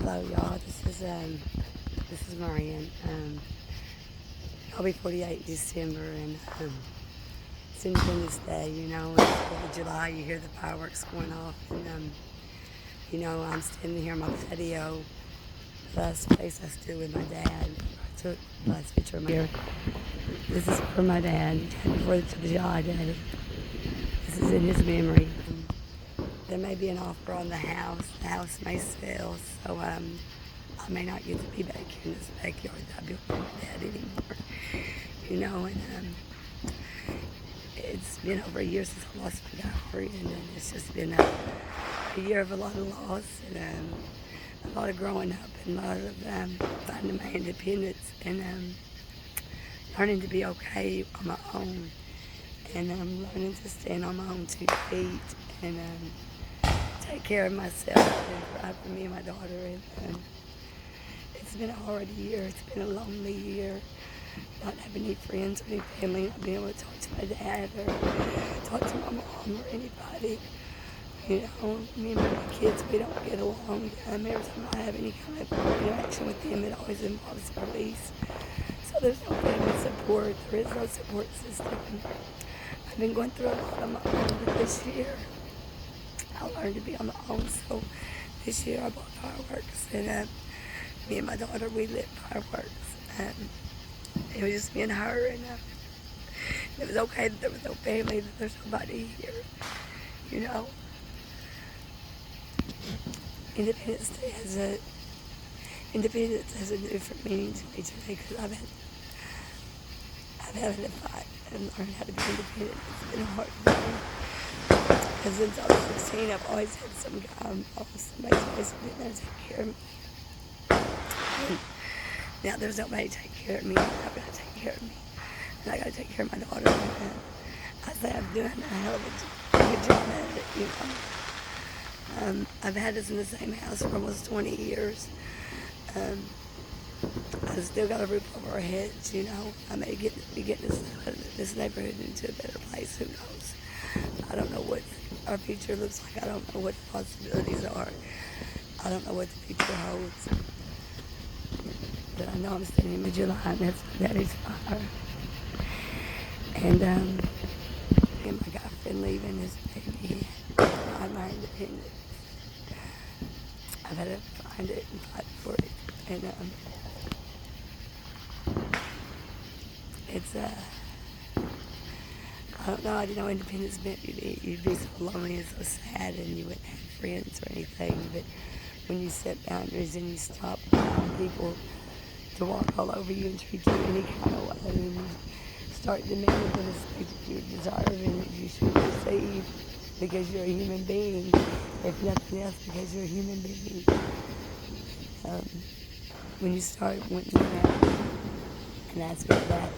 Hello, y'all. This is Marian. I'll be 48 December, and it's Independence Day. You know, it's 4th of July. You hear the fireworks going off, and I'm standing here on my patio. The last place I stood with my dad. I took the last picture of my here. This is for my dad. Before the July Daddy. This is in his memory. There may be an offer on the house. The house may sell, so I may not get to be back here in this backyard that I built for my dad anymore. You know, and it's been over a year since I lost my guy friend, and it's just been a year of a lot of loss and a lot of growing up and a lot of finding my independence and learning to be okay on my own, and learning to stand on my own 2 feet and take care of myself and provide for me and my daughter. And it's been a hard year. It's been a lonely year. Not having any friends or any family, not being able to talk to my dad or talk to my mom or anybody. You know, me and my kids, we don't get along. Every time I have any kind of interaction with them, it always involves police. So there's no family support. There is no support system. I've been going through a lot on my own, but this year I learned to be on my own. So this year I bought fireworks, and me and my daughter, we lit fireworks. It was just me and her, and it was okay that there was no family, that there's nobody here, you know. Independence has a different meaning to me today, because I've had to fight and learn how to be independent. It's been a hard thing. And since I was 16, I've always had some guy, somebody's always been there to take care of me. And now there's nobody to take care of me. I've got to take care of me. And I got to take care of my daughter. And I say I'm doing a hell of a good job at it, you know. I've had us in the same house for almost 20 years. I still got a roof over our heads, you know. I may be getting this neighborhood into a better place. Who knows? I don't know what our future looks like. I don't know what the possibilities are. I don't know what the future holds. But I know I'm standing in July, and that's my daddy's fire. And my guy friend leaving has made me find my independence. I've had to find it and fight for it. And it's I don't know, I didn't know independence meant you'd be so lonely and so sad and you wouldn't have friends or anything. But when you set boundaries and you stop allowing people to walk all over you and treat you any kind of way, and you start demanding the respect that you deserve and that you should receive because you're a human being, if nothing else, because you're a human being. When you start wanting that and ask for that,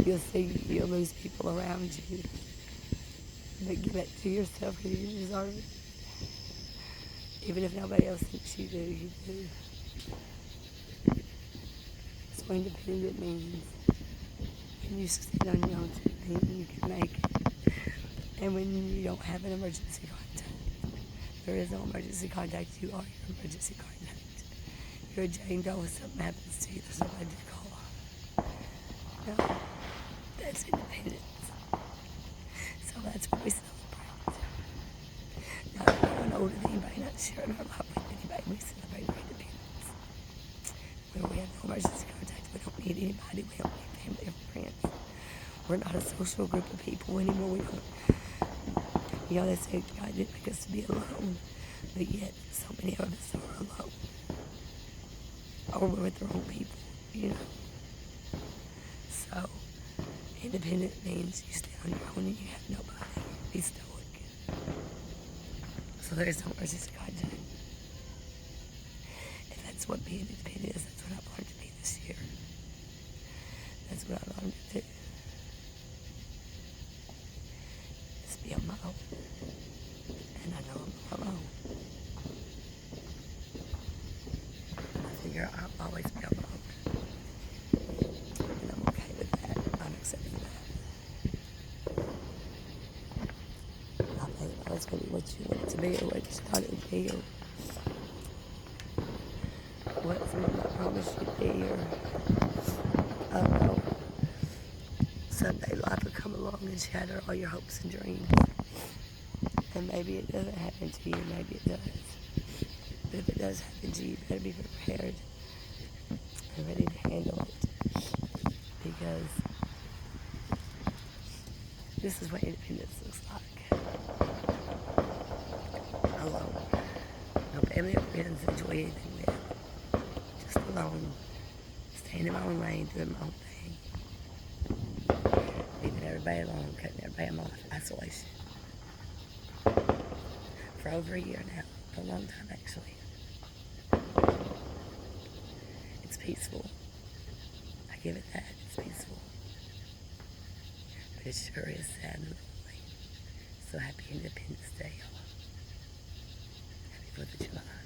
you'll lose people around you. But give it to yourself because you deserve it. Even if nobody else thinks you do, you do. That's what independent means. When you stand on your own 2 feet, you can make it. And when you don't have an emergency contact, there is no emergency contact. You are your emergency contact. You're a Jane Doe. If something happens to you, there's nobody to call on. No, that's independence. So that's what we celebrate. Not growing older than anybody, not sharing our life with anybody. We celebrate our independence. When we have no emergency contact, we don't need anybody. We don't need family or friends. We're not a social group of people anymore. We don't. You know, they say God didn't make us to be alone, but yet so many of us are alone. Or we're with the wrong people, you know. So, independent means you stand on your own and you have nobody. Be stoic. So there's no emergency contact. If that's what being independent is, that's what I've learned to be this year. That's what I learned to do. Just be on my own. And I know I'm alone. I figure I'll always be on my own. And I'm okay with that. I'm accepting that. I think it's going to be what you want it to be or what you thought it would be. what someone might promise you to be, or I don't know. Someday life will come along and shatter all your hopes and dreams. And maybe it doesn't happen to you, maybe it does. But if it does happen to you, you better be prepared and ready to handle it. Because this is what independence looks like. Alone. No family or friends to enjoy anything with. Just alone. Staying in my own lane, doing my own thing. Leaving everybody alone, cutting everybody off. Isolation. For over a year now. For a long time, actually. It's peaceful. I give it that. It's peaceful. But it sure is sad and lonely. So happy Independence Day, y'all. Happy 4th of July.